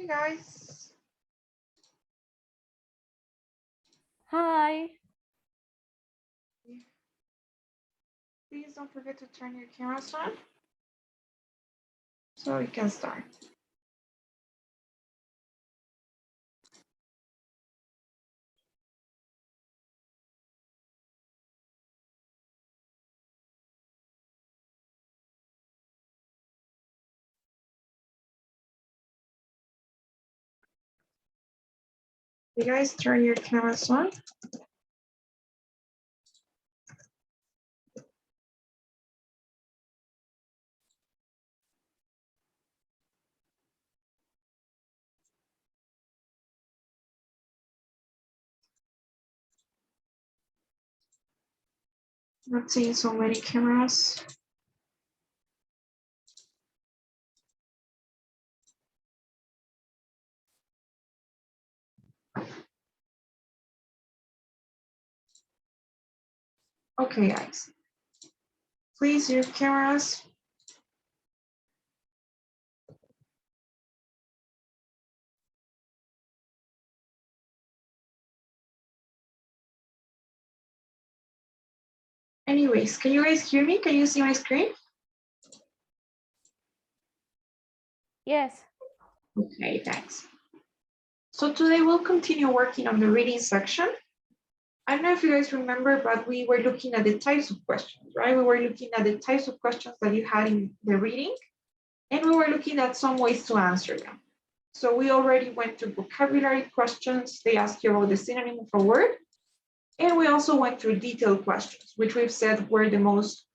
Hey guys. Hi. Please don't forget to turn your cameras on so we can start. You guys turn your cameras on. Not seeing so many cameras. Okay, guys. Please, your cameras. Anyways, can you guys hear me? Can you see my screen? Yes. Okay, thanks. So today we'll continue working on the reading section. I don't know if you guys remember, but we were looking at the types of questions, right? We were looking at the types of questions that you had in the reading, and we were looking at some ways to answer them. So we already went through vocabulary questions. They ask you about the synonym of a word. And we also went through detailed questions, which we've said were the most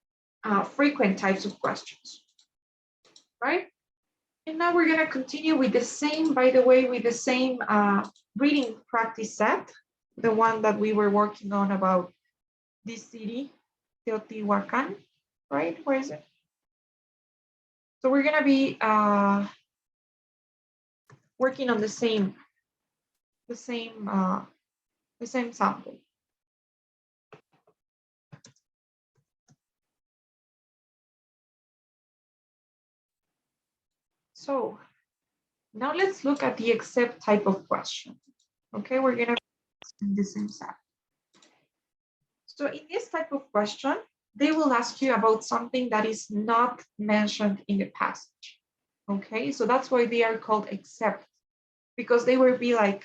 frequent types of questions, right? And now we're gonna continue with the same, by the way, with the same reading practice set, the one that we were working on about this city, Teotihuacan, right? Where is it? So we're gonna be working on the same sample. So now let's look at the except type of question. Okay, we're gonna in the same set. So in this type of question, they will ask you about something that is not mentioned in the passage. Okay, so that's why they are called except, because they will be like,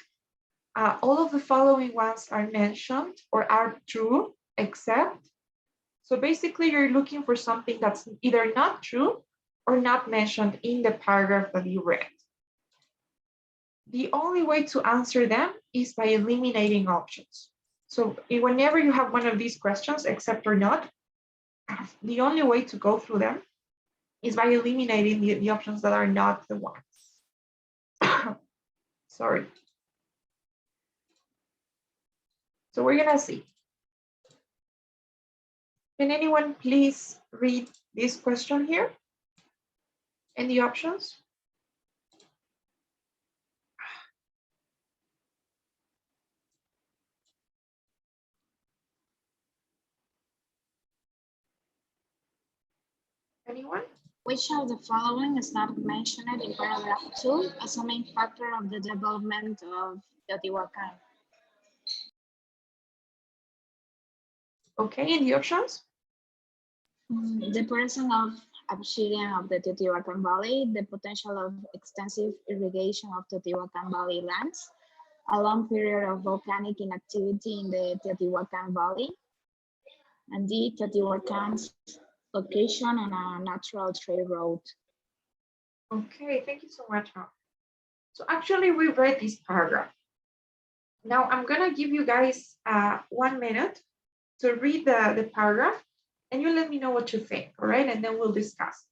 all of the following ones are mentioned or are true, except. So basically you're looking for something that's either not true or not mentioned in the paragraph that you read. The only way to answer them is by eliminating options. So whenever you have one of these questions, except or not, the only way to go through them is by eliminating the options that are not the ones. Sorry. So we're gonna see. Can anyone please read this question here and the options? Anyone? Which of the following is not mentioned in paragraph 2 as a main factor of the development of Teotihuacan? Okay, and the options? The presence of obsidian of the Teotihuacan Valley, the potential of extensive irrigation of Teotihuacan Valley lands, a long period of volcanic inactivity in the Teotihuacan Valley, and the Teotihuacan's location on a natural trade route. Okay, thank you so much. So actually we read this paragraph. Now I'm gonna give you guys 1 minute to read the paragraph and you let me know what you think, all right? And then we'll discuss.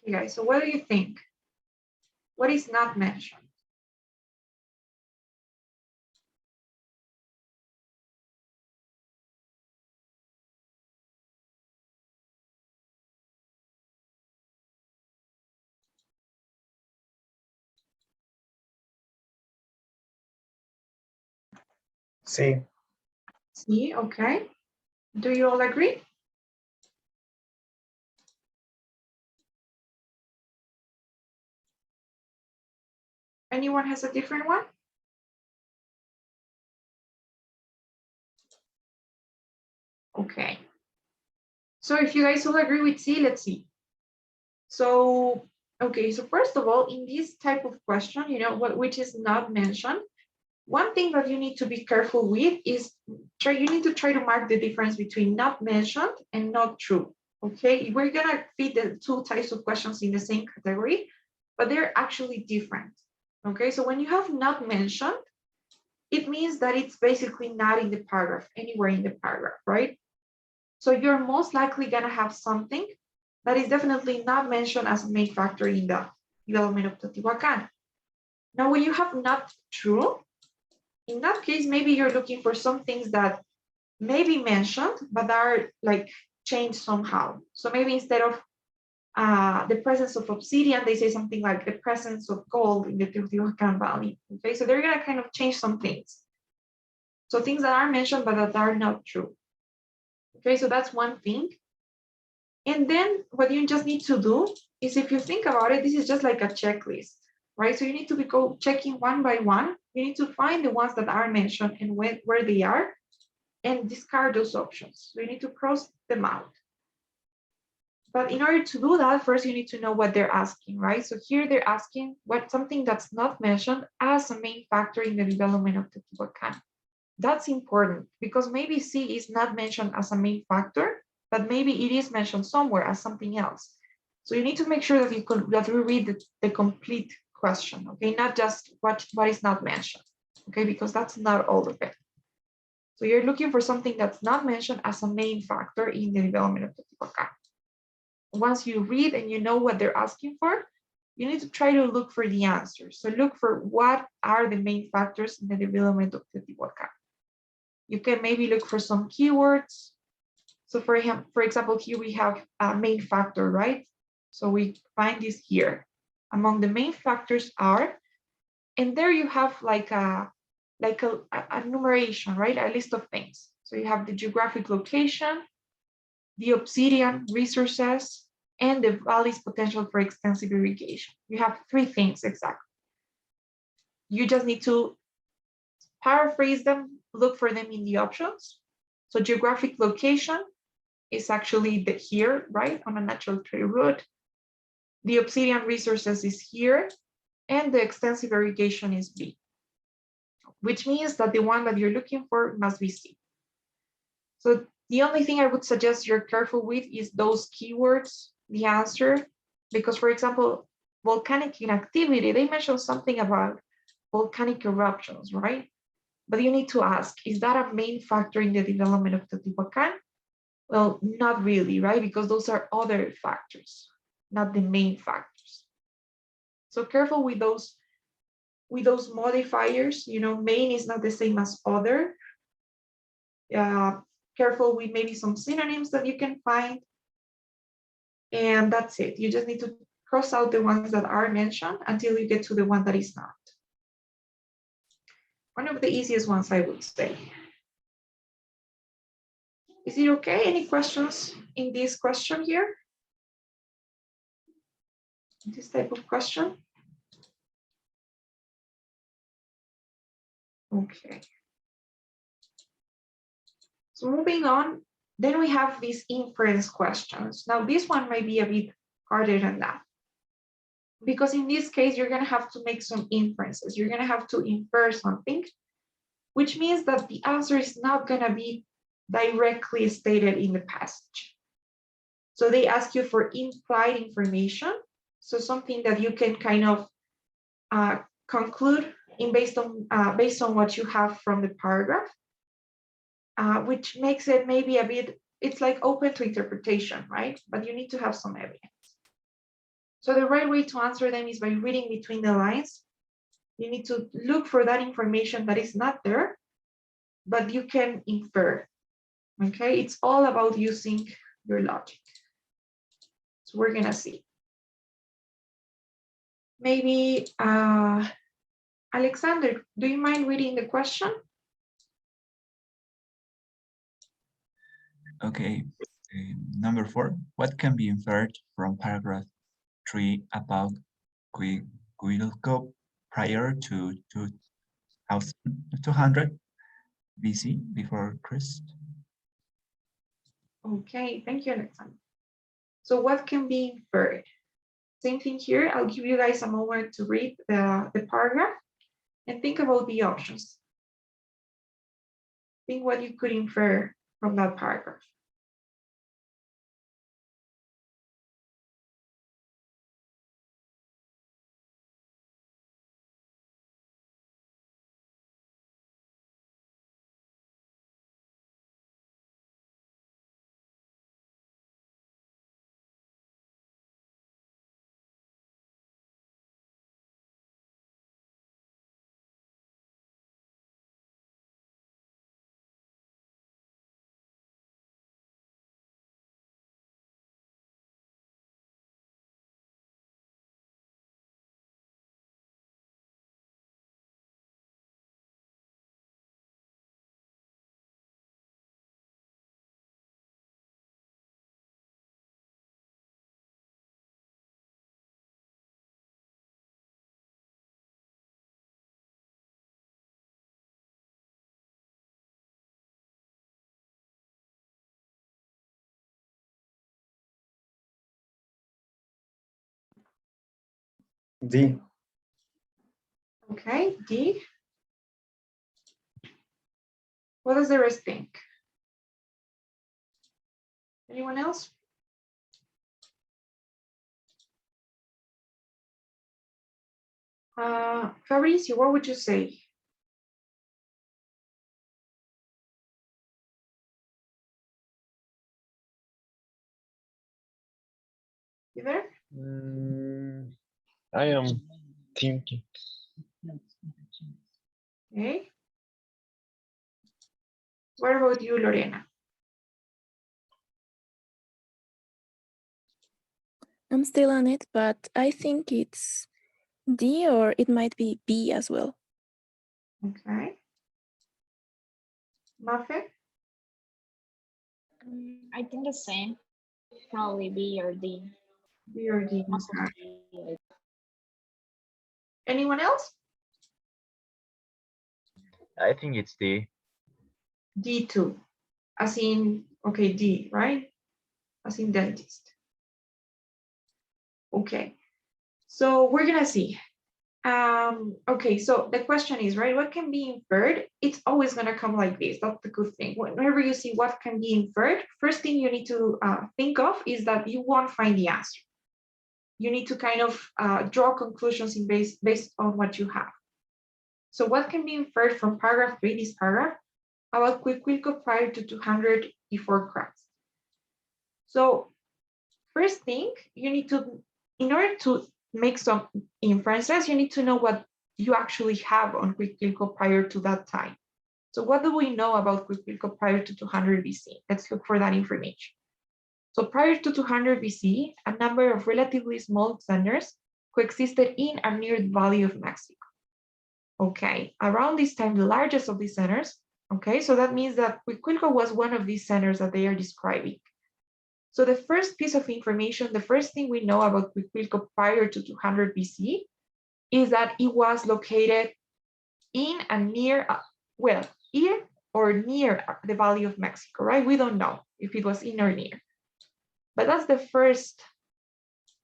Okay, guys, so what do you think? What is not mentioned? Sí. See, okay. Do you all agree? Anyone has a different one? Okay. So if you guys all agree with C, let's see. So, okay, so first of all, in this type of question, which is not mentioned, one thing that you need to be careful with is you need to try to mark the difference between not mentioned and not true. Okay, we're gonna fit the two types of questions in the same category, but they're actually different. Okay, so when you have not mentioned, it means that it's basically not in the paragraph, anywhere in the paragraph, right? So you're most likely gonna have something that is definitely not mentioned as a main factor in the development of Teotihuacan. Now, when you have not true, in that case, maybe you're looking for some things that may be mentioned, but are like changed somehow. So maybe instead of the presence of obsidian, they say something like the presence of gold in the Teotihuacan Valley. Okay, so they're gonna kind of change some things. So things that are mentioned, but that are not true. Okay, so that's one thing. And then what you just need to do is, if you think about it, this is just like a checklist, right? So you need to go checking one by one. You need to find the ones that are mentioned and where they are, and discard those options. So you need to cross them out. But in order to do that, first you need to know what they're asking, right? So here they're asking what something that's not mentioned as a main factor in the development of Teotihuacan. That's important because maybe C is not mentioned as a main factor, but maybe it is mentioned somewhere as something else. So you need to make sure that you read the complete question, okay? Not just what is not mentioned, okay? Because that's not all of it. So you're looking for something that's not mentioned as a main factor in the development of Teotihuacan. Once you read and you know what they're asking for, you need to try to look for the answers. So look for what are the main factors in the development of Teotihuacan. You can maybe look for some keywords. So for example, here we have a main factor, right? So we find this here. Among the main factors are, and there you have like a enumeration, right? A list of things. So you have the geographic location, the obsidian resources, and the valley's potential for extensive irrigation. You have three things exactly. You just need to paraphrase them, look for them in the options. So geographic location is actually here, right, on a natural trade route. The obsidian resources is here, and the extensive irrigation is B, which means that the one that you're looking for must be C. So the only thing I would suggest you're careful with is those keywords, the answer, because for example, volcanic inactivity, they mention something about volcanic eruptions, right? But you need to ask, is that a main factor in the development of Teotihuacan? Well, not really, right? Because those are other factors, not the main factors. So careful with those modifiers. Main is not the same as other. Careful with maybe some synonyms that you can find. And that's it. You just need to cross out the ones that are mentioned until you get to the one that is not. One of the easiest ones, I would say. Is it okay? Any questions in this question here? This type of question? Okay. So moving on, then we have these inference questions. Now this one might be a bit harder than that, because in this case, you're gonna have to make some inferences. You're gonna have to infer something, which means that the answer is not gonna be directly stated in the passage. So they ask you for implied information. So something that you can kind of conclude based on what you have from the paragraph, which makes it maybe a bit, it's like open to interpretation, right? But you need to have some evidence. So the right way to answer them is by reading between the lines. You need to look for that information that is not there, but you can infer. Okay, it's all about using your logic. So we're gonna see. Maybe Alexander, do you mind reading the question? Okay. Number 4, what can be inferred from paragraph 3 about Quilco prior to 2200 BC, before Christ? Okay, thank you, Alexander. So what can be inferred? Same thing here. I'll give you guys a moment to read the paragraph and think about the options. Think what you could infer from that paragraph. D. Okay, D. What does the rest think? Anyone else? Fabricio, what would you say? You there? I am thinking. Okay. What about you, Lorena? I'm still on it, but I think it's D or it might be B as well. Okay. Mafe? I think the same. Probably B or D. B or D? Also Okay. D. Anyone else? I think it's D. D2. As in, okay, D, right? As in dentist. Okay. So we're gonna see. Okay, so the question is, right, what can be inferred? It's always gonna come like this. That's the good thing. Whenever you see what can be inferred, first thing you need to think of is that you won't find the answer. You need to kind of draw conclusions based on what you have. So what can be inferred from paragraph 3, this paragraph, about Quiquilco prior to 200 before Christ? So first thing, you need to, in order to make some inferences, you need to know what you actually have on Quiquilco prior to that time. So what do we know about Quiquilco prior to 200 BC? Let's look for that information. So prior to 200 BC, a number of relatively small centers coexisted in and near the Valley of Mexico. Okay, around this time, the largest of these centers, okay, so that means that Quiquilco was one of these centers that they are describing. So the first piece of information, the first thing we know about Quiquilco prior to 200 BC is that it was located in and near, well, in or near the Valley of Mexico, right? We don't know if it was in or near, but that's the first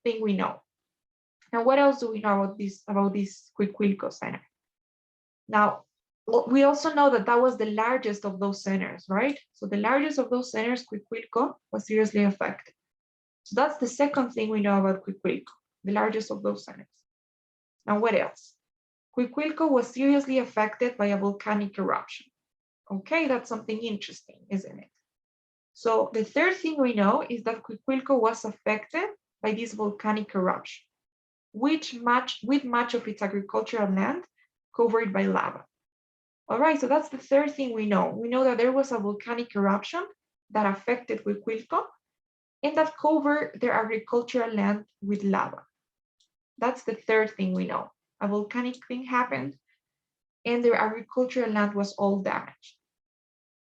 thing we know. Now, what else do we know about this Quiquilco center? Now, we also know that that was the largest of those centers, right? So the largest of those centers, Quiquilco, was seriously affected. So that's the second thing we know about Quiquilco, the largest of those centers. Now, what else? Quiquilco was seriously affected by a volcanic eruption. Okay, that's something interesting, isn't it? So the third thing we know is that Quiquilco was affected by this volcanic eruption. with much of its agricultural land covered by lava. All right, so that's the third thing we know. We know that there was a volcanic eruption that affected Huicuilco and that covered their agricultural land with lava. That's the third thing we know. A volcanic thing happened and their agricultural land was all damaged.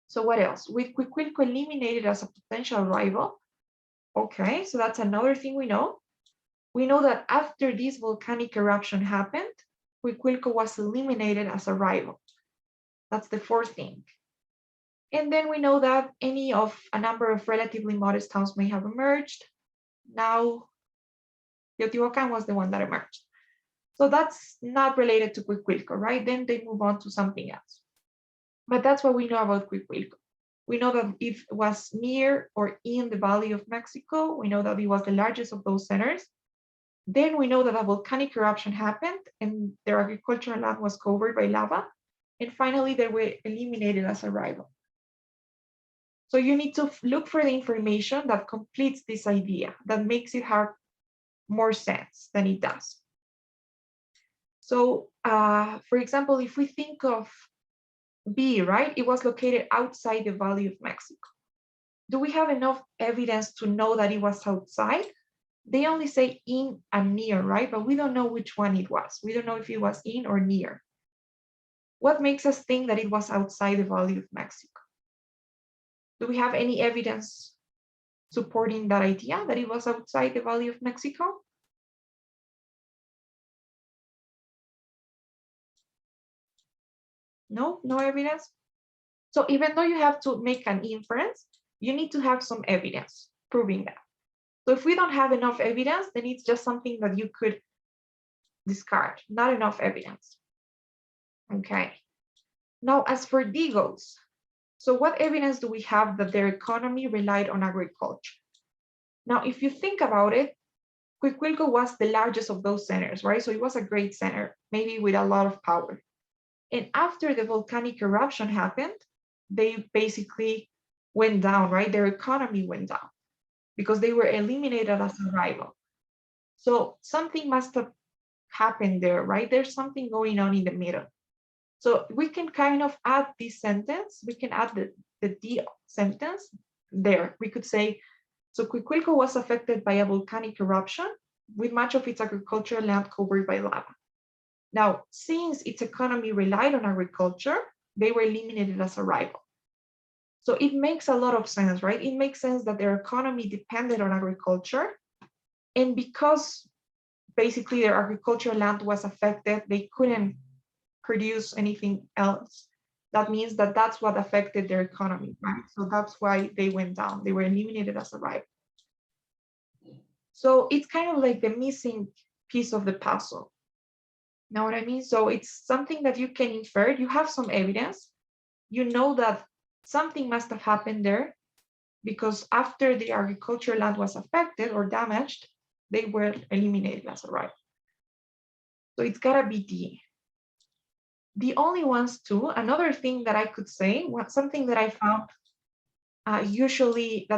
So what else? With Huicuilco eliminated as a potential rival. Okay, so that's another thing we know. We know that after this volcanic eruption happened, Huicuilco was eliminated as a rival. That's the fourth thing. And then we know that any of a number of relatively modest towns may have emerged. Now, Teotihuacan was the one that emerged. So that's not related to Huicuilco, right? Then they move on to something else. But that's what we know about Huicuilco. We know that it was near or in the Valley of Mexico. We know that it was the largest of those centers. Then we know that a volcanic eruption happened and their agricultural land was covered by lava. And finally, they were eliminated as a rival. So you need to look for the information that completes this idea, that makes it have more sense than it does. So for example, if we think of B, right, it was located outside the Valley of Mexico. Do we have enough evidence to know that it was outside? They only say in and near, right? But we don't know which one it was. We don't know if it was in or near. What makes us think that it was outside the Valley of Mexico? Do we have any evidence supporting that idea that it was outside the Valley of Mexico? No, no evidence. So even though you have to make an inference, you need to have some evidence proving that. So if we don't have enough evidence, then it's just something that you could discard, not enough evidence. Okay. Now, as for D goes, so what evidence do we have that their economy relied on agriculture? Now, if you think about it, Huicuilco was the largest of those centers, right? So it was a great center, maybe with a lot of power. And after the volcanic eruption happened, they basically went down, right? Their economy went down because they were eliminated as a rival. So something must have happened there, right? There's something going on in the middle. So we can kind of add this sentence, we can add the D sentence there. We could say, so Huicuilco was affected by a volcanic eruption with much of its agricultural land covered by lava. Now, since its economy relied on agriculture, they were eliminated as a rival. So it makes a lot of sense, right? It makes sense that their economy depended on agriculture. And because basically their agricultural land was affected, they couldn't produce anything else. That means that that's what affected their economy, right? So that's why they went down. They were eliminated as a rival. So it's kind of like the missing piece of the puzzle. Know what I mean? So it's something that you can infer. You have some evidence. You know that something must have happened there because after the agricultural land was affected or damaged, they were eliminated as a rival. So it's gotta be D. The only ones too, another thing that I could say, something that I found usually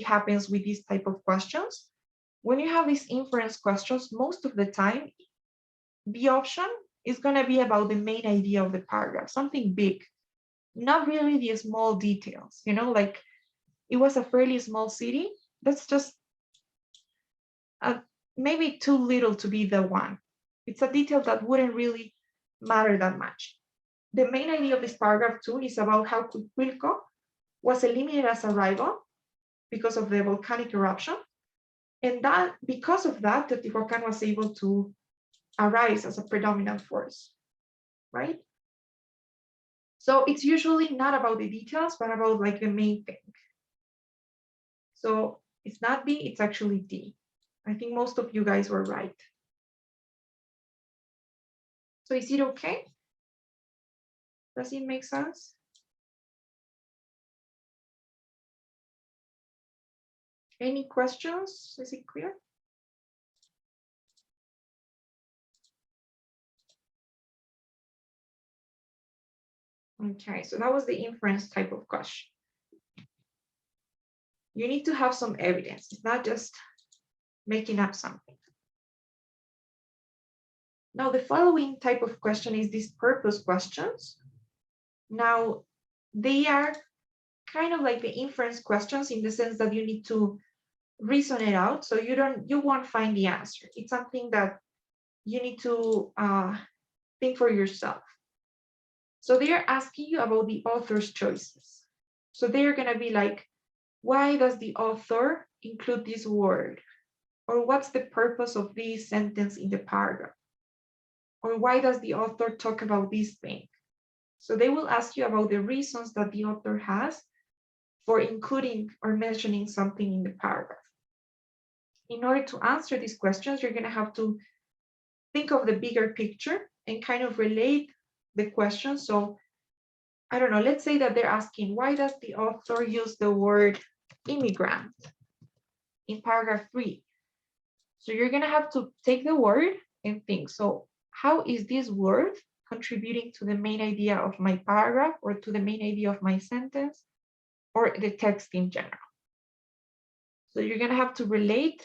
happens with these type of questions. When you have these inference questions, most of the time, the option is gonna be about the main idea of the paragraph, something big, not really the small details, you know, like it was a fairly small city. That's just maybe too little to be the one. It's a detail that wouldn't really matter that much. The main idea of this paragraph too is about how Huicuilco was eliminated as a rival because of the volcanic eruption. And that because of that, Teotihuacan was able to arise as a predominant force, right? So it's usually not about the details, but about like the main thing. So it's not B, it's actually D. I think most of you guys were right. So is it okay? Does it make sense? Any questions? Is it clear? Okay, so that was the inference type of question. You need to have some evidence. It's not just making up something. Now, the following type of question is these purpose questions. Now, they are kind of like the inference questions in the sense that you need to reason it out. So you won't find the answer. It's something that you need to think for yourself. So they are asking you about the author's choices. So they are going to be like, why does the author include this word? Or what's the purpose of this sentence in the paragraph? Or why does the author talk about this thing? So they will ask you about the reasons that the author has for including or mentioning something in the paragraph. In order to answer these questions, you're going to have to think of the bigger picture and kind of relate the question. So I don't know, let's say that they're asking, why does the author use the word immigrant in paragraph 3? So you're going to have to take the word and think, so how is this word contributing to the main idea of my paragraph or to the main idea of my sentence or the text in general? So you're going to have to relate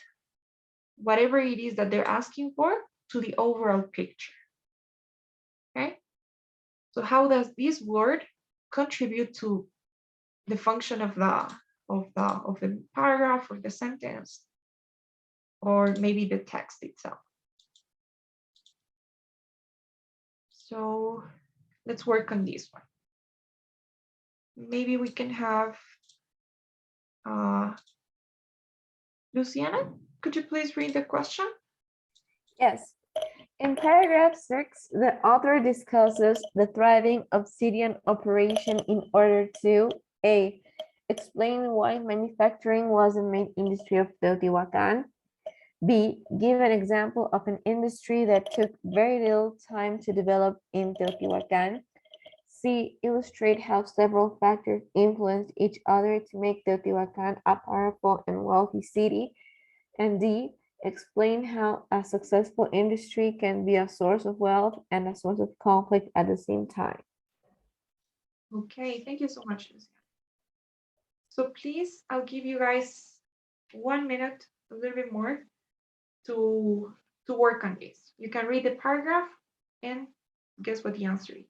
whatever it is that they're asking for to the overall picture. Okay? So how does this word contribute to the function of the paragraph or the sentence, or maybe the text itself? So let's work on this one. Maybe we can have Luciana, could you please read the question? Yes. In paragraph 6, the author discusses the thriving obsidian operation in order to A. Explain why manufacturing was the main industry of Teotihuacan. B. Give an example of an industry that took very little time to develop in Teotihuacan. C. Illustrate how several factors influenced each other to make Teotihuacan a powerful and wealthy city. And D. Explain how a successful industry can be a source of wealth and a source of conflict at the same time. Okay, thank you so much, Luciana. So please, I'll give you guys 1 minute, a little bit more, to work on this. You can read the paragraph and guess what the answer is.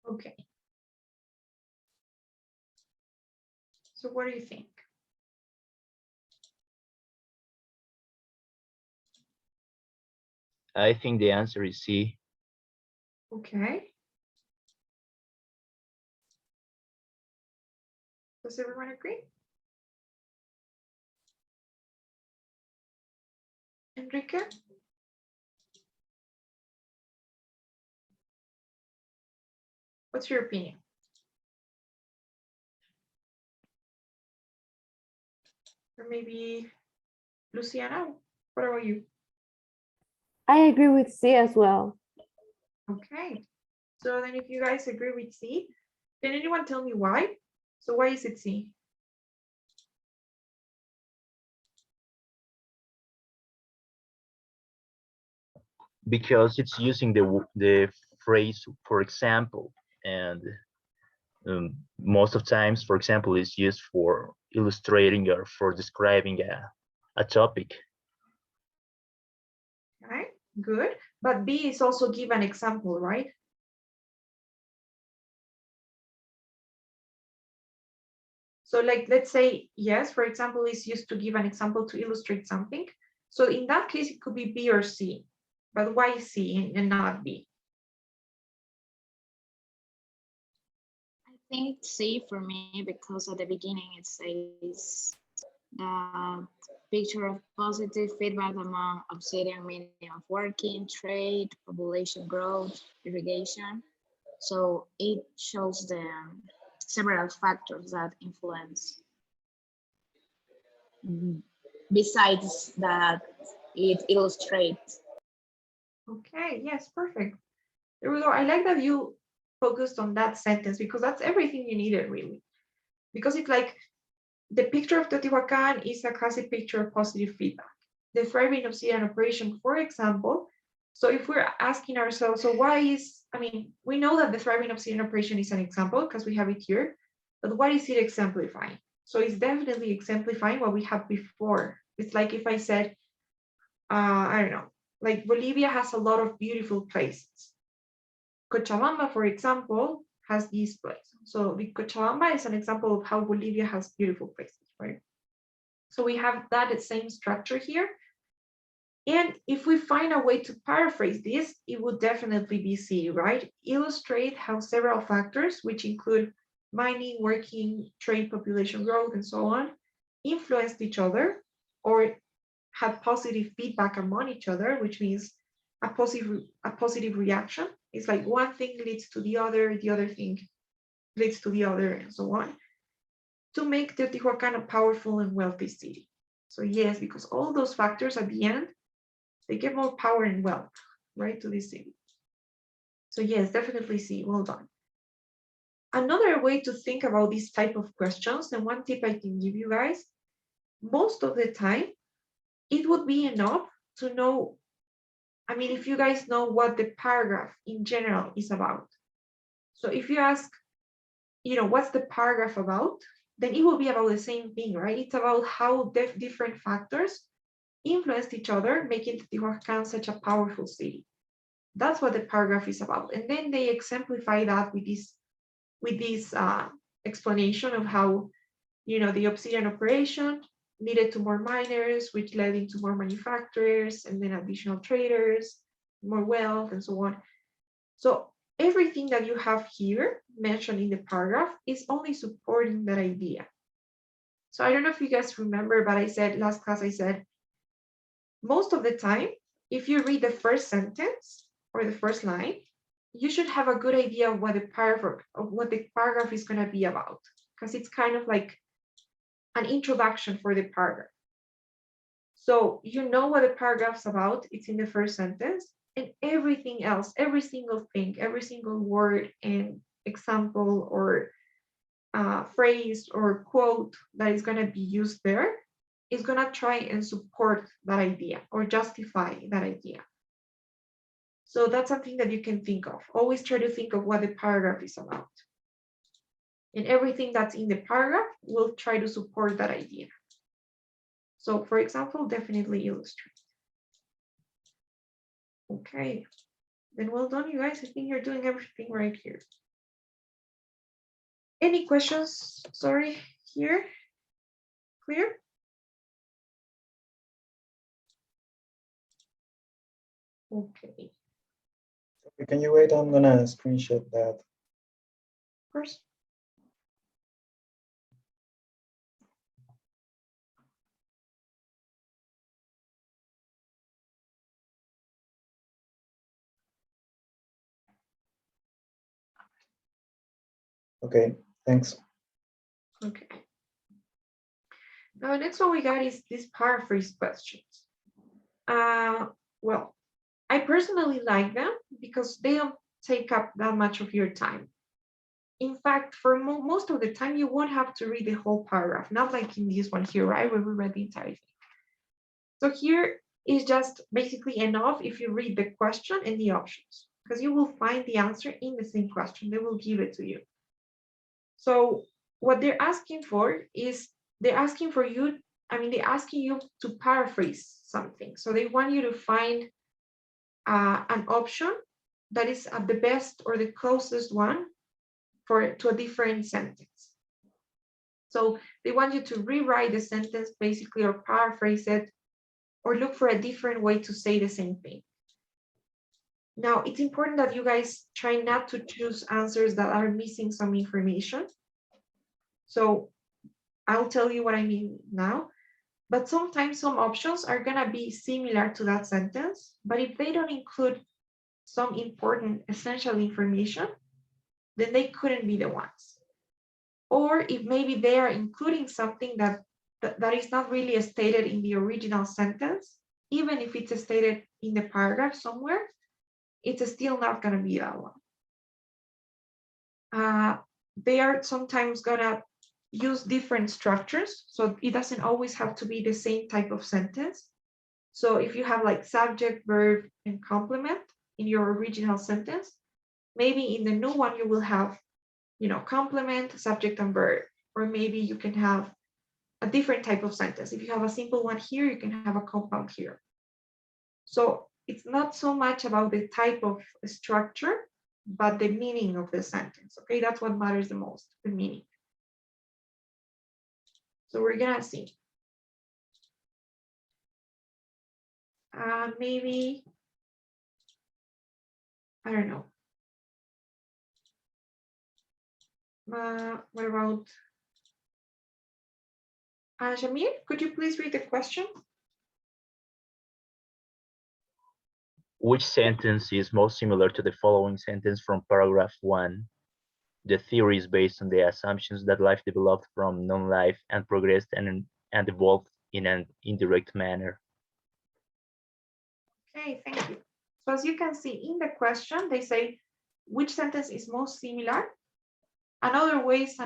Okay. So what do you think? I think the answer is C. Okay. Does everyone agree? Enrique? What's your opinion? Or maybe Luciana, what about you? I agree with C as well. Okay, so then if you guys agree with C, can anyone tell me why? So why is it C? because it's using the phrase for example, and most of times, for example, is used for illustrating or for describing a topic. Right, good. But B is also give an example, right? So like, let's say, yes, for example, is used to give an example to illustrate something. So in that case, it could be B or C. But why C and not B? I think C for me because at the beginning it says that picture of positive feedback among obsidian meaning of working, trade, population growth, irrigation. So it shows the several factors that influence. Besides that, it illustrates. Okay, yes, perfect. There we go. I like that you focused on that sentence because that's everything you needed, really. Because it's like the picture of Teotihuacan is a classic picture of positive feedback. The thriving obsidian operation, for example. So if we're asking ourselves, so why is, I mean, we know that the thriving obsidian operation is an example because we have it here, but what is it exemplifying? So it's definitely exemplifying what we had before. It's like if I said, I don't know, like Bolivia has a lot of beautiful places. Cochabamba, for example, has these places. So the Cochabamba is an example of how Bolivia has beautiful places, right? So we have that same structure here. And if we find a way to paraphrase this, it would definitely be C, right? Illustrate how several factors, which include mining, working, trade, population growth, and so on, influenced each other or had positive feedback among each other, which means a positive reaction. It's like one thing leads to the other thing leads to the other, and so on, to make Teotihuacan a powerful and wealthy city. So yes, because all those factors at the end, they give more power and wealth, right, to this city. So yes, definitely C, well done. Another way to think about these type of questions, and one tip I can give you guys, most of the time, it would be enough to know, I mean, if you guys know what the paragraph in general is about. So if you ask, what's the paragraph about, then it will be about the same thing, right? It's about how different factors influenced each other, making Teotihuacan such a powerful city. That's what the paragraph is about. And then they exemplify that with this explanation of how, the obsidian operation needed to more miners, which led into more manufacturers and then additional traders, more wealth, and so on. So everything that you have here mentioned in the paragraph is only supporting that idea. So I don't know if you guys remember, but I said last class, I said, most of the time, if you read the first sentence or the first line, you should have a good idea of what the paragraph is going to be about, because it's kind of like an introduction for the paragraph. So you know what the paragraph's about, it's in the first sentence, and everything else, every single thing, every single word and example or phrase or quote that is going to be used there is going to try and support that idea or justify that idea. So that's something that you can think of. Always try to think of what the paragraph is about. And everything that's in the paragraph will try to support that idea. So for example, definitely illustrate. Okay, then well done, you guys. I think you're doing everything right here. Any questions, sorry, here? Clear? Okay, Can you wait? I'm gonna screenshot that. of course. Okay, thanks. Okay. Now, the next one we got is these paraphrase questions. Well, I personally like them because they don't take up that much of your time. In fact, for most of the time, you won't have to read the whole paragraph, not like in this one here, right, where we read the entire thing. So here is just basically enough if you read the question and the options, because you will find the answer in the same question. They will give it to you. So what they're asking for is they're asking for you, they're asking you to paraphrase something. So they want you to find an option that is the best or the closest one to a different sentence. So they want you to rewrite the sentence basically or paraphrase it or look for a different way to say the same thing. Now, it's important that you guys try not to choose answers that are missing some information. So I'll tell you what I mean now, but sometimes some options are gonna be similar to that sentence, but if they don't include some important essential information, then they couldn't be the ones. Or if maybe they are including something that is not really stated in the original sentence, even if it's stated in the paragraph somewhere, it's still not gonna be that one. They are sometimes gonna use different structures, so it doesn't always have to be the same type of sentence. So if you have like subject, verb, and complement in your original sentence, maybe in the new one you will have, complement, subject, and verb, or maybe you can have a different type of sentence. If you have a simple one here, you can have a compound here. So it's not so much about the type of structure, but the meaning of the sentence. Okay, that's what matters the most, the meaning. So we're gonna see. Maybe, I don't know. What about Shamir? Could you please read the question? Which sentence is most similar to the following sentence from paragraph 1? The theory is based on the assumptions that life developed from non-life and progressed and evolved in an indirect manner. Okay, thank you. So as you can see in the question, they say, which sentence is most similar? Another ways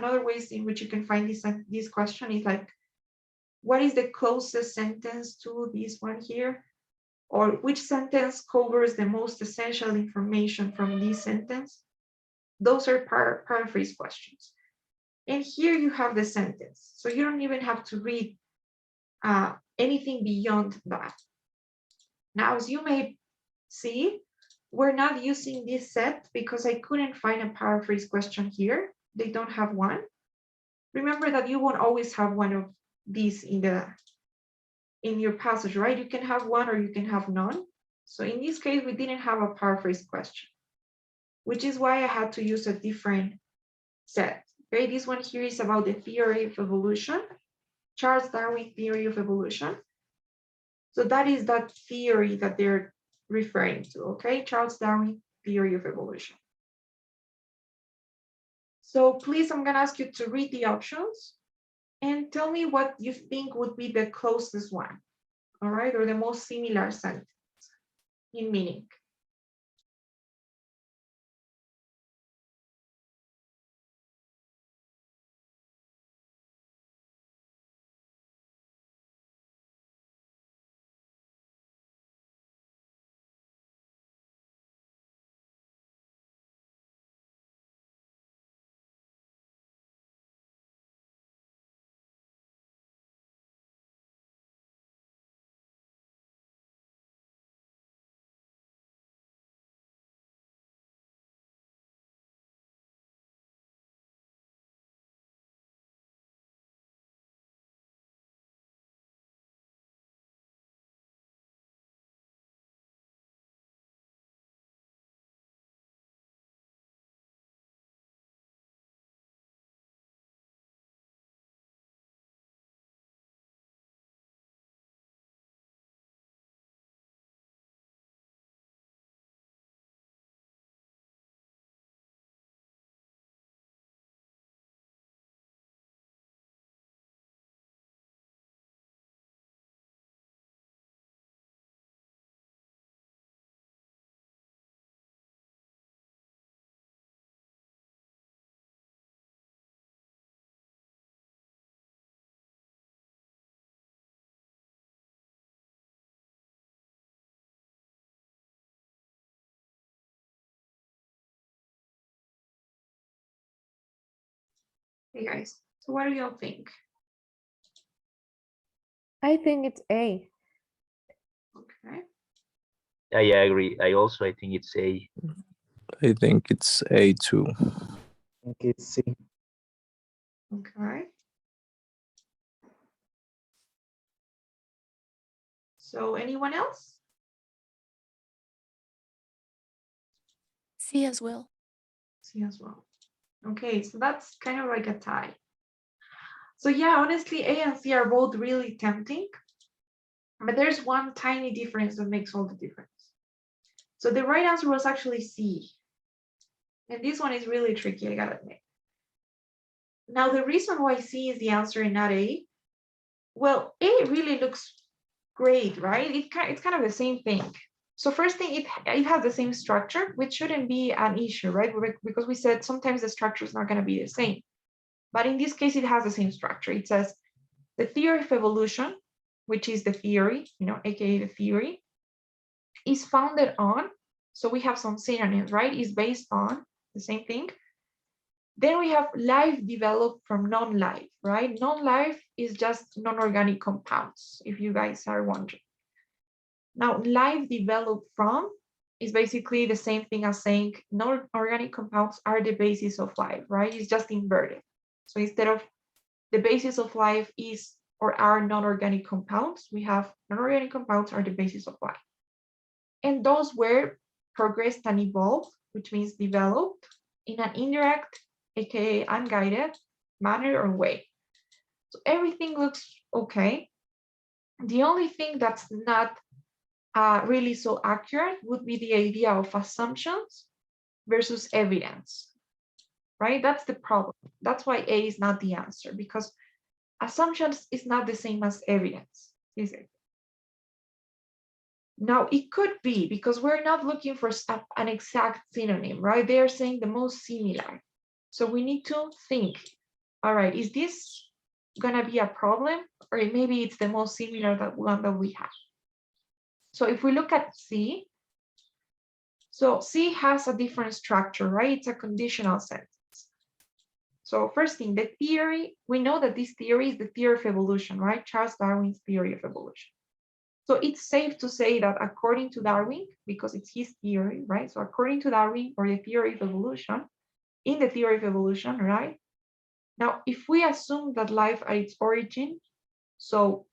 in which you can find this question is like, what is the closest sentence to this one here? Or which sentence covers the most essential information from this sentence? Those are paraphrase questions. And here you have the sentence. So you don't even have to read anything beyond that. Now, as you may see, we're not using this set because I couldn't find a paraphrase question here. They don't have one. Remember that you won't always have one of these in your passage, right? You can have one or you can have none. So in this case, we didn't have a paraphrase question, which is why I had to use a different set. Okay, this one here is about the theory of evolution, Charles Darwin theory of evolution. So that is that theory that they're referring to, okay? Charles Darwin theory of evolution. So please, I'm gonna ask you to read the options and tell me what you think would be the closest one, all right? Or the most similar sentence in meaning. Hey guys, so what do y'all think? I think it's A. Okay. I agree. I think it's A. I think it's A too. I think it's C. Okay. So anyone else? C as well. C as well. Okay, so that's kind of like a tie. So yeah, honestly, A and C are both really tempting, but there's one tiny difference that makes all the difference. So the right answer was actually C. And this one is really tricky, I gotta admit. Now, the reason why C is the answer and not A, well, A really looks great, right? It's kind of the same thing. So first thing, it has the same structure, which shouldn't be an issue, right? Because we said sometimes the structure is not going to be the same. But in this case, it has the same structure. It says the theory of evolution, which is the theory, aka the theory, is founded on, so we have some synonyms, right? Is based on the same thing. Then we have life developed from non-life, right? Non-life is just non-organic compounds, if you guys are wondering. Now, life developed from is basically the same thing as saying non-organic compounds are the basis of life, right? It's just inverted. So instead of the basis of life is or are non-organic compounds, we have non-organic compounds are the basis of life. And those were progressed and evolved, which means developed in an indirect, aka unguided manner or way. So everything looks okay. The only thing that's not really so accurate would be the idea of assumptions versus evidence, right? That's the problem. That's why A is not the answer, because assumptions is not the same as evidence, is it? Now, it could be because we're not looking for an exact synonym, right? They are saying the most similar. So we need to think, all right, is this gonna be a problem? Or maybe it's the most similar one that we have. So if we look at C, so C has a different structure, right? It's a conditional sentence. So first thing, the theory, we know that this theory is the theory of evolution, right? Charles Darwin's theory of evolution. So it's safe to say that according to Darwin, because it's his theory, right? So according to Darwin or the theory of evolution, in the theory of evolution, right? Now, if we assume that life at its origin, so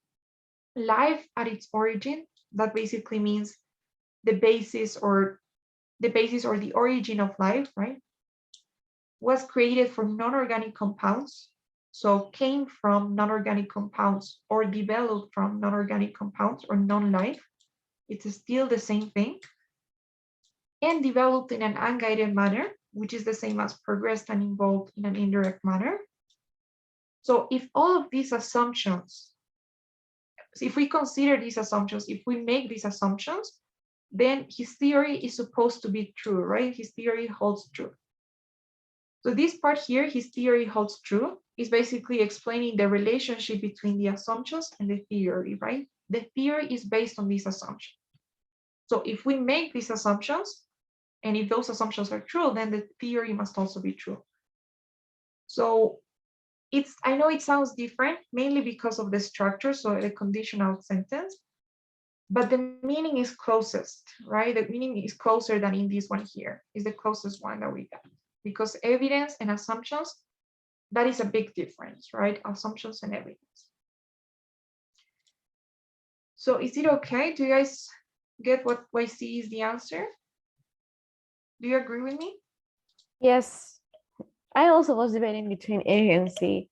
life at its origin, that basically means the basis or the origin of life, right? Was created from non-organic compounds, so came from non-organic compounds or developed from non-organic compounds or non-life. It's still the same thing. And developed in an unguided manner, which is the same as progressed and evolved in an indirect manner. So if all of these assumptions, if we consider these assumptions, if we make these assumptions, then his theory is supposed to be true, right? His theory holds true. So this part here, his theory holds true, is basically explaining the relationship between the assumptions and the theory, right? The theory is based on these assumptions. So if we make these assumptions, and if those assumptions are true, then the theory must also be true. So I know it sounds different, mainly because of the structure, so the conditional sentence, but the meaning is closest, right? The meaning is closer than in this one here, is the closest one that we got. Because evidence and assumptions, that is a big difference, right? Assumptions and evidence. So is it okay? Do you guys get what YC is the answer? Do you agree with me? Yes. I also was debating between A and C.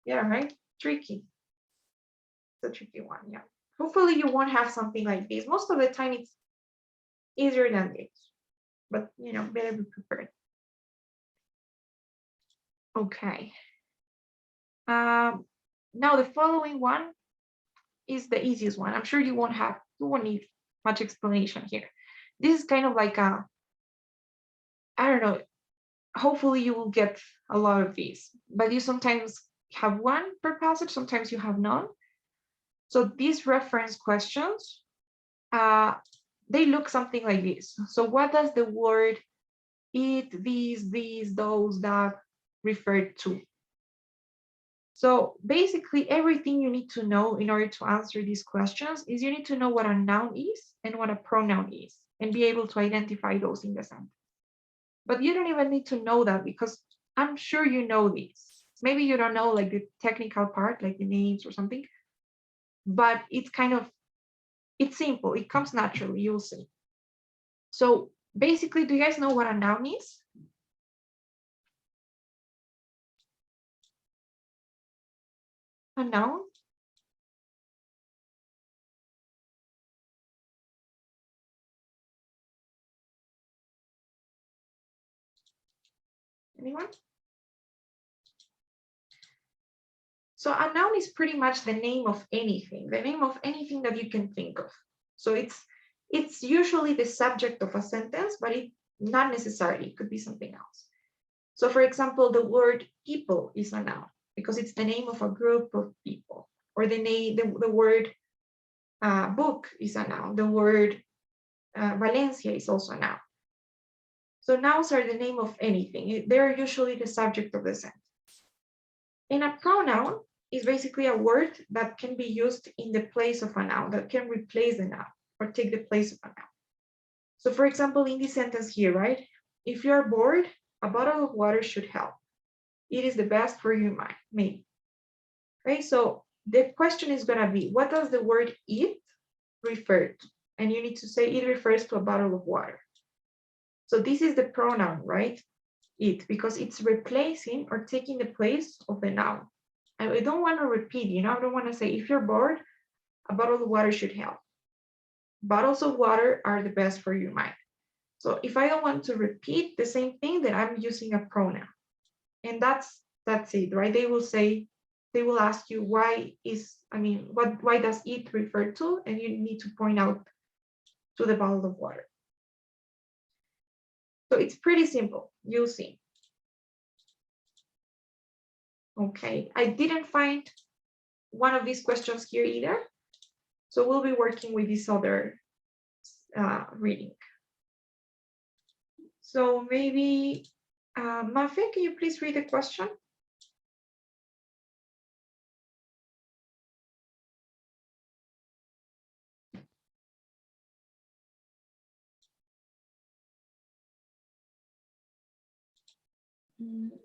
Yeah, right? Tricky. It's a tricky one, yeah. Hopefully you won't have something like this. Most of the time it's easier than this, but better be prepared. Okay. Now the following one is the easiest one. I'm sure you won't need much explanation here. This is kind of like I don't know, hopefully you will get a lot of these, but you sometimes have one per passage, sometimes you have none. So these reference questions, they look something like this. So what does the word it, these, those, that referred to. So basically everything you need to know in order to answer these questions is you need to know what a noun is and what a pronoun is and be able to identify those in the sentence. But you don't even need to know that because I'm sure you know this. Maybe you don't know like the technical part, like the names or something, but it's kind of, it's simple. It comes naturally, you'll see. So basically, do you guys know what a noun is? A noun? Anyone? So a noun is pretty much the name of anything that you can think of. So it's usually the subject of a sentence, but it not necessarily, it could be something else. So for example, the word people is a noun because it's the name of a group of people, or the word book is a noun. The word Valencia is also a noun. So nouns are the name of anything. They're usually the subject of the sentence. And a pronoun is basically a word that can be used in the place of a noun, that can replace the noun or take the place of a noun. So for example, in this sentence here, right? If you're bored, a bottle of water should help. It is the best for your mind, maybe. Okay, so the question is gonna be, what does the word it refer to? And you need to say it refers to a bottle of water. So this is the pronoun, right? It, because it's replacing or taking the place of the noun. I don't want to repeat, I don't want to say, if you're bored, a bottle of water should help. Bottles of water are the best for your mind. So if I don't want to repeat the same thing, then I'm using a pronoun. And that's it, right? They will ask you why does it refer to? And you need to point out to the bottle of water. So it's pretty simple, you'll see. Okay, I didn't find one of these questions here either. So we'll be working with this other reading. So maybe, Mafe, can you please read the question?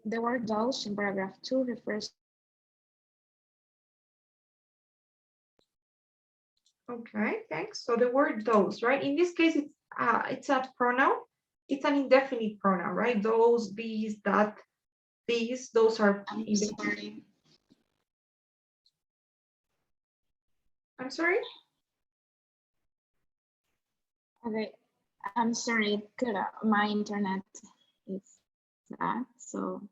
The word those in paragraph 2 refers. Okay, thanks. So the word those, right? In this case, it's a pronoun. It's an indefinite pronoun, right? Those, these, that, these, those are. I'm sorry. I'm sorry? Okay, I'm sorry. My internet is bad. So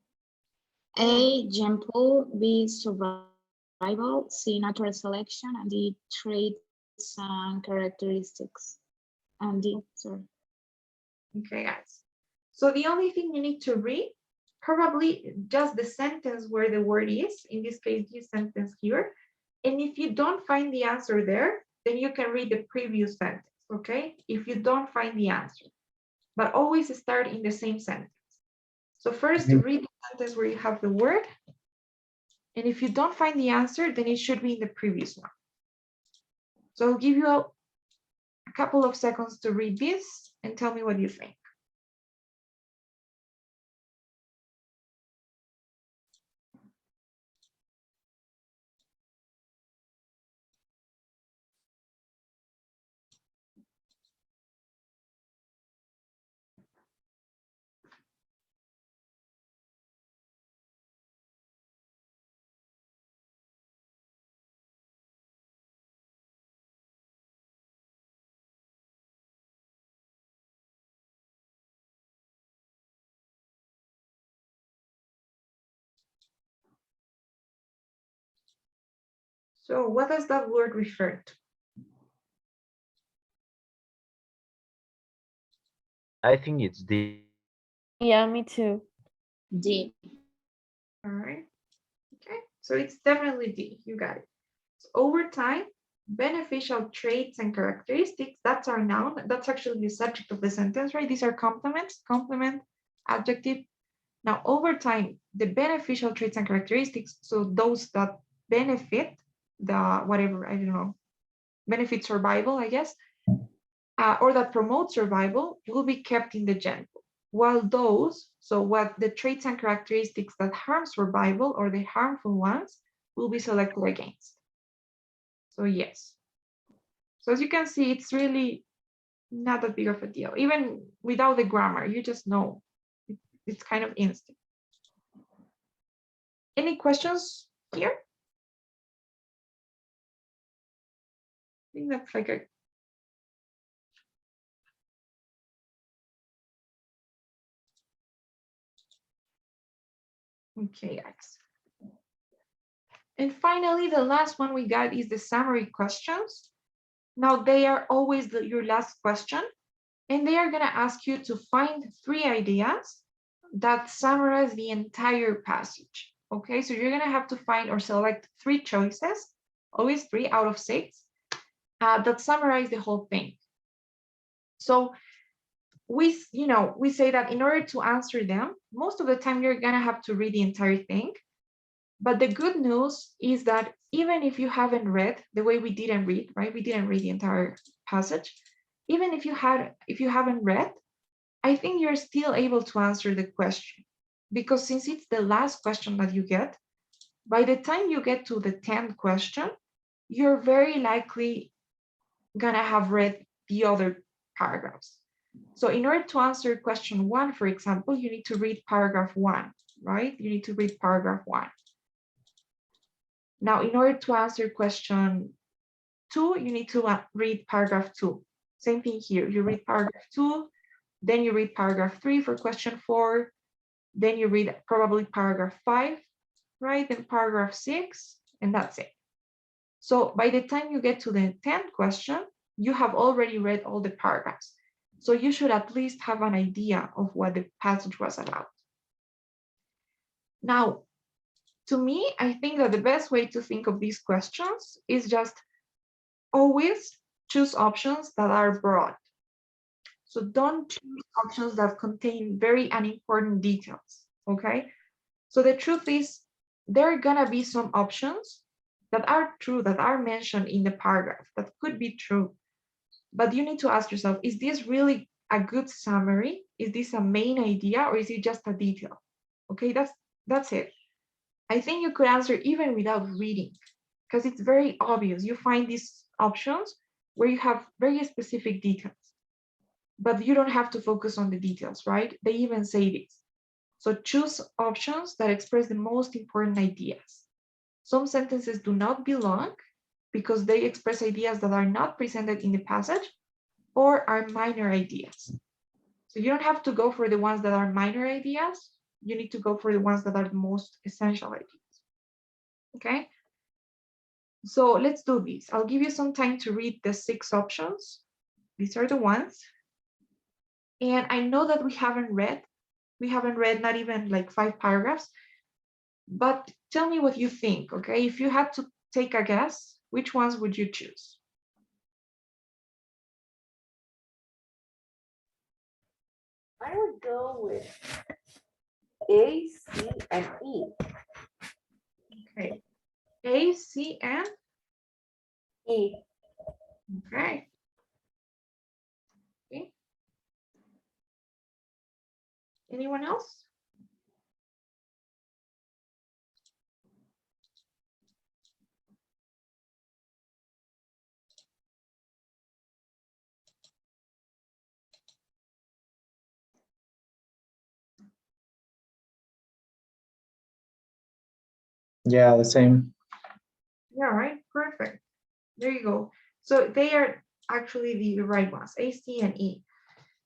A, gene pool, B, survival, C, natural selection, and D, traits and characteristics. And D, sorry. Okay, guys. So the only thing you need to read, probably just the sentence where the word is, in this case, this sentence here. And if you don't find the answer there, then you can read the previous sentence, okay? If you don't find the answer, but always start in the same sentence. So first read the sentence where you have the word. And if you don't find the answer, then it should be in the previous one. So I'll give you a couple of seconds to read this and tell me what you think. So what does that word refer to? I think it's D. Yeah, me too. D. All right. Okay, so it's definitely D. You got it. So over time, beneficial traits and characteristics, that's our noun. That's actually the subject of the sentence, right? These are complements, complement, adjective, Now, over time, the beneficial traits and characteristics, so those that benefit the whatever, I don't know, benefit survival, I guess, or that promote survival will be kept in the gene pool. While those, so what the traits and characteristics that harm survival or the harmful ones will be selected against. So yes. So as you can see, it's really not that big of a deal. Even without the grammar, you just know. It's kind of instant. Any questions here? I think that's like a okay, X. And finally, the last one we got is the summary questions. Now they are always your last question, and they are going to ask you to find 3 ideas that summarize the entire passage. Okay, so you're going to have to find or select 3 choices, always 3 out of 6, that summarize the whole thing. So we say that in order to answer them, most of the time you're going to have to read the entire thing. But the good news is that even if you haven't read the way we didn't read, right? We didn't read the entire passage. Even if you haven't read, I think you're still able to answer the question, because since it's the last question that you get, by the time you get to the 10th question, you're very likely gonna have read the other paragraphs. So in order to answer question 1, for example, you need to read paragraph 1, right? You need to read paragraph 1. Now, in order to answer question 2, you need to read paragraph 2. Same thing here. You read paragraph 2, then you read paragraph 3 for question 4, then you read probably paragraph 5, right? Then paragraph 6, and that's it. So by the time you get to the 10th question, you have already read all the paragraphs. So you should at least have an idea of what the passage was about. Now, to me, I think that the best way to think of these questions is just always choose options that are broad. So don't choose options that contain very unimportant details, okay? So the truth is, there are gonna be some options that are true, that are mentioned in the paragraph, that could be true. But you need to ask yourself, is this really a good summary? Is this a main idea, or is it just a detail? Okay, that's it. I think you could answer even without reading, because it's very obvious. You find these options where you have very specific details, but you don't have to focus on the details, right? They even say this. So choose options that express the most important ideas. Some sentences do not belong because they express ideas that are not presented in the passage or are minor ideas. So you don't have to go for the ones that are minor ideas. You need to go for the ones that are the most essential ideas. Okay, so let's do this. I'll give you some time to read the 6 options. These are the ones. And I know that we haven't read not even like 5 paragraphs, but tell me what you think, okay? If you had to take a guess, which ones would you choose? I would go with A, C, and E. Okay, A, C, and E. okay. Okay. Anyone else? Yeah, the same. Yeah, right, perfect. There you go. So they are actually the right ones, A, C, and E,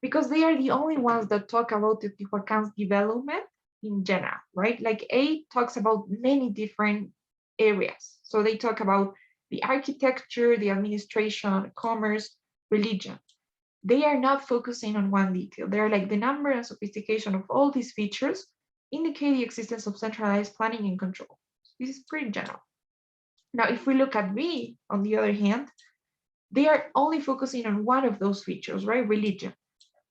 because they are the only ones that talk about Teotihuacan's development in general, right? Like A talks about many different areas. So they talk about the architecture, the administration, commerce, religion. They are not focusing on one detail. They're like the number and sophistication of all these features indicate the existence of centralized planning and control. This is pretty general. Now, if we look at B, on the other hand, they are only focusing on one of those features, right? Religion.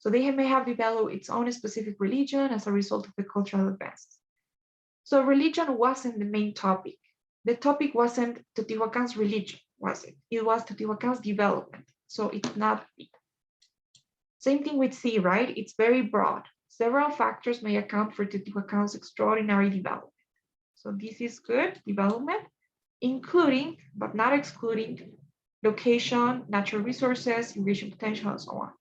So they may have developed its own specific religion as a result of the cultural advances. So religion wasn't the main topic. The topic wasn't Teotihuacan's religion, was it? It was Teotihuacan's development. So it's not big. Same thing with C, right? It's very broad. Several factors may account for Teotihuacan's extraordinary development. So this is good development, including, but not excluding, location, natural resources, irrigation potential, and so on.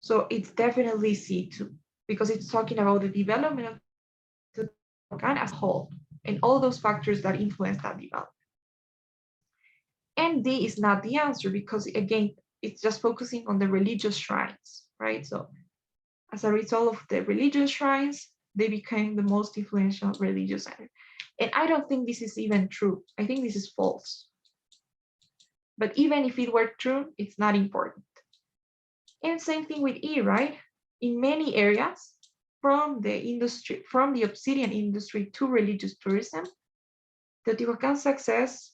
So it's definitely C2, because it's talking about the development of Teotihuacan as a whole, and all those factors that influence that development. And D is not the answer, because again, it's just focusing on the religious shrines, right? So as a result of the religious shrines, they became the most influential religious center. And I don't think this is even true. I think this is false. But even if it were true, it's not important. And same thing with E, right? In many areas, from the industry, from the obsidian industry to religious tourism, Teotihuacan success,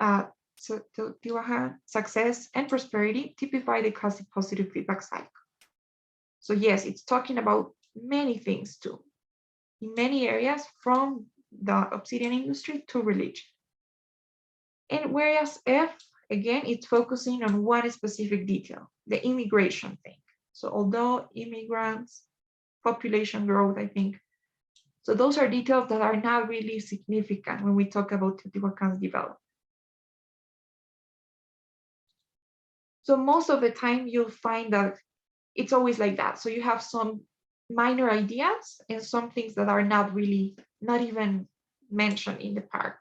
Teotihuacan success and prosperity typify the classic positive feedback cycle. So yes, it's talking about many things too. In many areas, from the obsidian industry to religion. And whereas F, again, it's focusing on one specific detail, the immigration thing. So although immigrants, population growth, I think, so those are details that are not really significant when we talk about Teotihuacan's development. So most of the time you'll find that it's always like that. So you have some minor ideas and some things that are not even mentioned in the part.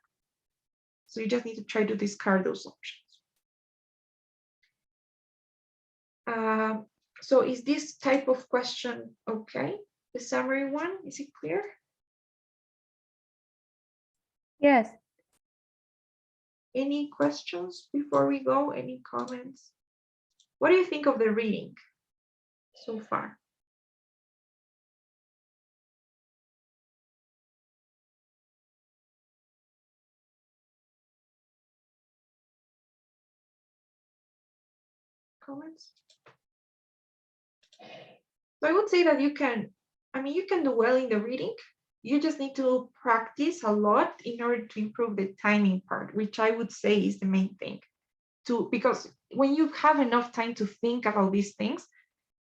So you just need to try to discard those options. So is this type of question okay? The summary one, is it clear? Yes. Any questions before we go? Any comments? What do you think of the reading so far? Comments? So I would say that you can do well in the reading. You just need to practice a lot in order to improve the timing part, which I would say is the main thing. Because when you have enough time to think about these things,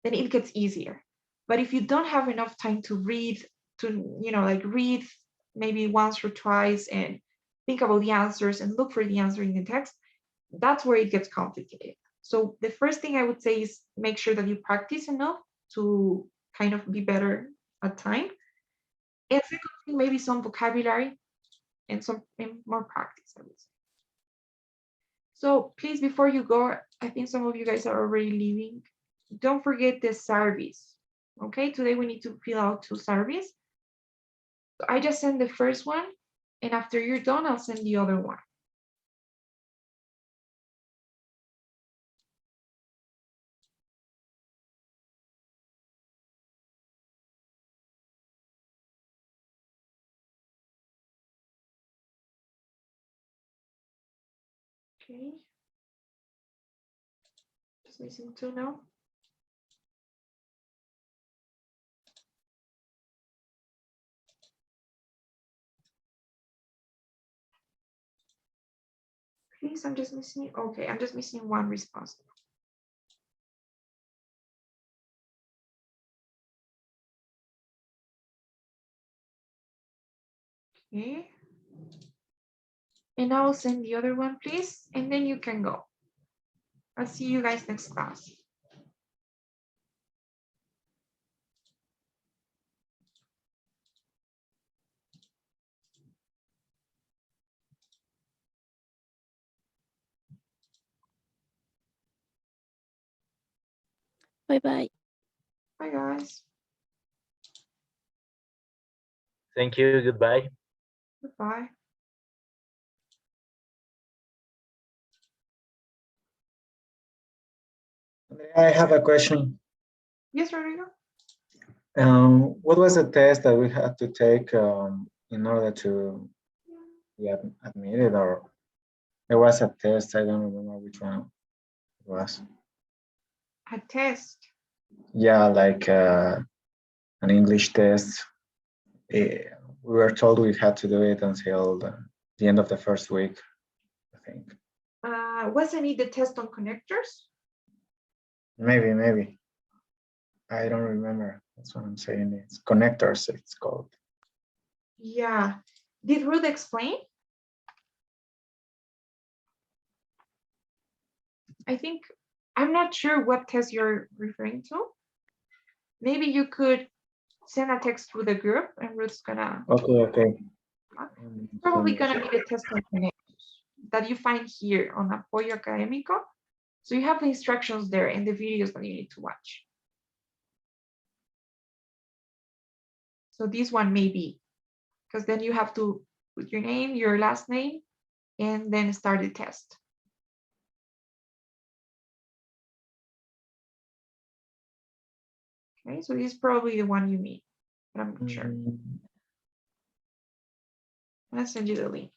then it gets easier. But if you don't have enough time to read, read maybe once or twice and think about the answers and look for the answer in the text, that's where it gets complicated. So the first thing I would say is make sure that you practice enough to kind of be better at time. And second thing, maybe some vocabulary and more practice, I would say. So please, before you go, I think some of you guys are already leaving. Don't forget the surveys. Okay, today we need to fill out 2 surveys. So I just sent the first one, and after you're done, I'll send the other one. Okay. Just missing 2 now. Please, I'm just missing, okay, I'm just missing 1 response. Okay. And I will send the other one, please, and then you can go. I'll see you guys next class. Bye-bye. Bye, guys. Thank you. Goodbye. Goodbye. I have a question. Yes, Rodrigo? What was the test that we had to take in order to be admitted, or there was a test, I don't remember which one it was. A test. Yeah, like an English test. We were told we had to do it until the end of the first week, I think. Wasn't it the test on connectors? Maybe. I don't remember. That's what I'm saying. It's connectors, it's called. Yeah. Did Ruth explain? I think, I'm not sure what test you're referring to. Maybe you could send a text through the group and Ruth's gonna, Okay. probably gonna be the test on connectors that you find here on Apoyo Académico. So you have the instructions there and the videos that you need to watch. So this one may be, because then you have to put your name, your last name, and then start the test. Okay, so this is probably the one you need, but I'm not sure. I'm gonna send you the link.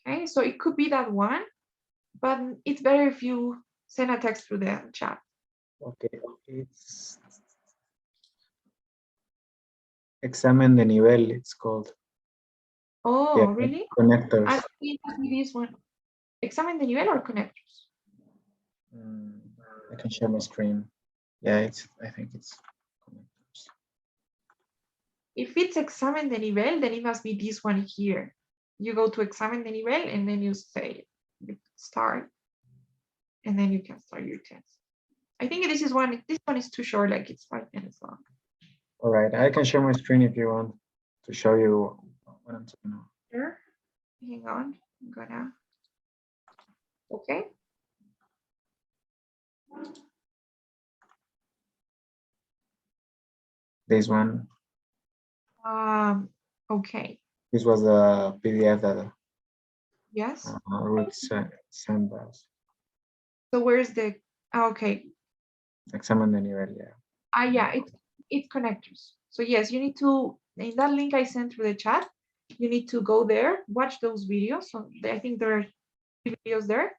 Okay, so it could be that one, but it's better if you send a text through the chat. Okay, it's examen de nivel, it's called. Oh, Yeah, really? connectors. I think it must be this one. Examen de nivel or connectors? I can share my screen. Yeah, I think it's connectors. If it's examen de nivel, then it must be this one here. You go to examen de nivel and then you say start, and then you can start your test. I think this one is too short, like it's 5 minutes long. All right, I can share my screen if you want to show you what I'm talking about. Sure. Hang on, I'm gonna. Okay. This one. Okay. This was the PDF that Yes. Ruth sent us. So where's the? Okay. Examen de nivel, yeah. Yeah, it's connectors. So yes, you need to, in that link I sent through the chat, you need to go there, watch those videos. So I think there are videos there.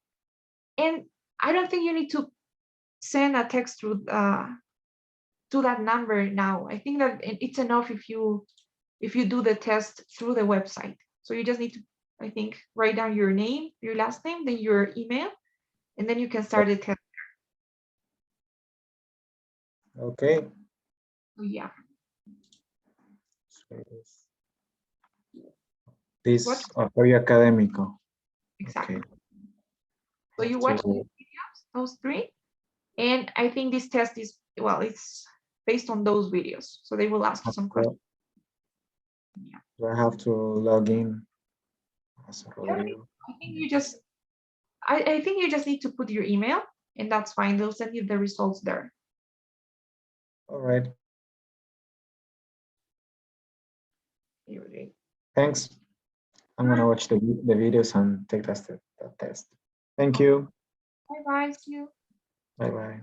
And I don't think you need to send a text through to that number now. I think that it's enough if you do the test through the website. So you just need to, I think, write down your name, your last name, then your email, and then you can start the test. Okay. So yeah. This What? Apoyo Académico. Exactly. Okay. So you watch these videos, those 3, and I think this test is, well, it's based on those videos. So they will ask you some questions. Yeah. Do I have to log in as Rodrigo? I think you just, I think you just need to put your email, and that's fine. They'll send you the results there. All right. Here we go. Thanks. I'm gonna watch the videos and take that test. Thank you. Bye bye. See you. Bye bye.